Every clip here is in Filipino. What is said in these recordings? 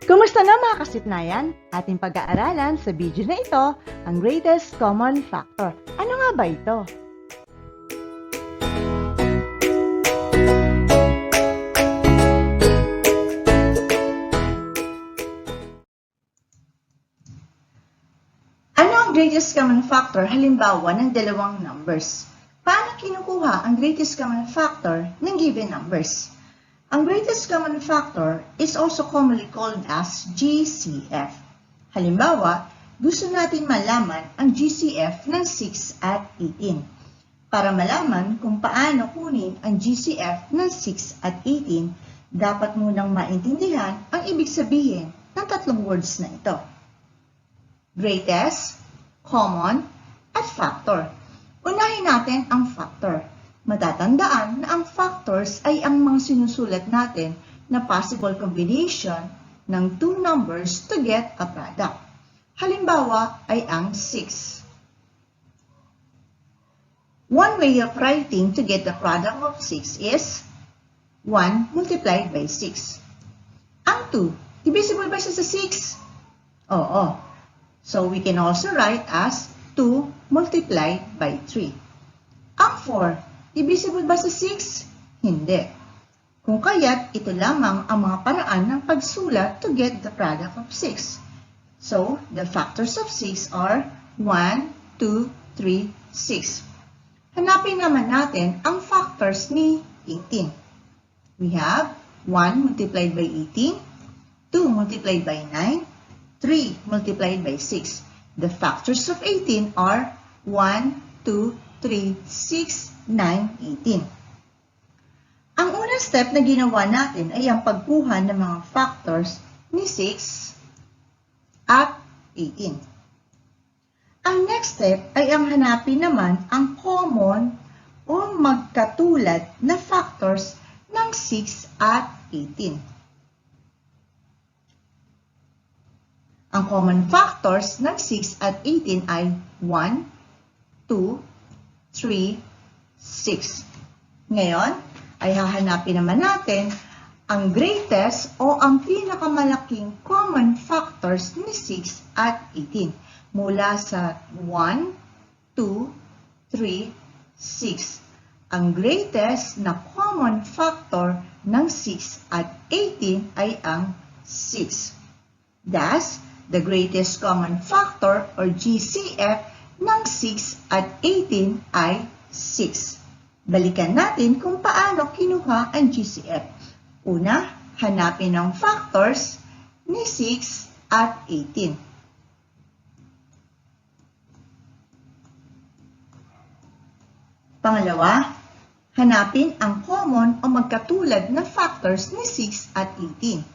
Kumusta na mga kasitnayan? Ating pag-aaralan sa video na ito ang greatest common factor. Ano nga ba ito? Ano ang greatest common factor halimbawa ng dalawang numbers? Paano kinukuha ang greatest common factor ng given numbers? Ang greatest common factor is also commonly called as GCF. Halimbawa, gusto natin malaman ang GCF ng 6 at 18. Para malaman kung paano kunin ang GCF ng 6 at 18, dapat munang maintindihan ang ibig sabihin ng tatlong words na ito. Greatest, common, at factor. Unahin natin ang factor. Matatandaan na ang factors ay ang mga sinusulat natin na possible combination ng two numbers to get a product. Halimbawa ay ang 6. One way of writing to get the product of 6 is 1 multiplied by 6. Ang 2, divisible ba siya sa 6? Oo. So we can also write as 2 multiplied by 3. Ang 4, divisible ba sa 6? Hindi. Kung kaya't ito lamang ang mga paraan ng pagsulat to get the product of 6. So, the factors of 6 are 1, 2, 3, 6. Hanapin naman natin ang factors ni 18. We have 1 multiplied by 18, 2 multiplied by 9, 3 multiplied by 6. The factors of 18 are 1, 2, 3, 6, 9, 18. Ang unang step na ginawa natin ay ang pagkuha ng mga factors ni 6 at 18. Ang next step ay ang hanapin naman ang common o magkatulad na factors ng 6 at 18. Ang common factors ng 6 at 18 ay 1, 2, 3, 6. Ngayon, ay hahanapin naman natin ang greatest o ang pinakamalaking common factors ni 6 at 18 mula sa 1, 2, 3, 6. Ang greatest na common factor ng 6 at 18 ay ang 6. Thus, the greatest common factor or GCF ng 6 at 18 ay 6. Balikan natin kung paano kinuha ang GCF. Una, hanapin ang factors ni 6 at 18. Pangalawa, hanapin ang common o magkatulad na factors ni 6 at 18.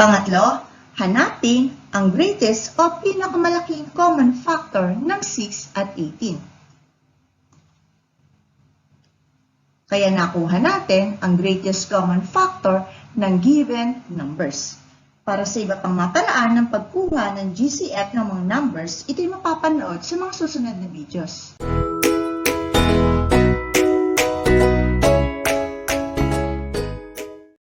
Pangatlo, hanapin ang greatest o pinakamalaking common factor ng 6 at 18. Kaya nakuha natin ang greatest common factor ng given numbers. Para sa iba pang maparaan ng pagkuha ng GCF ng mga numbers, ito'y mapapanood sa mga susunod na videos.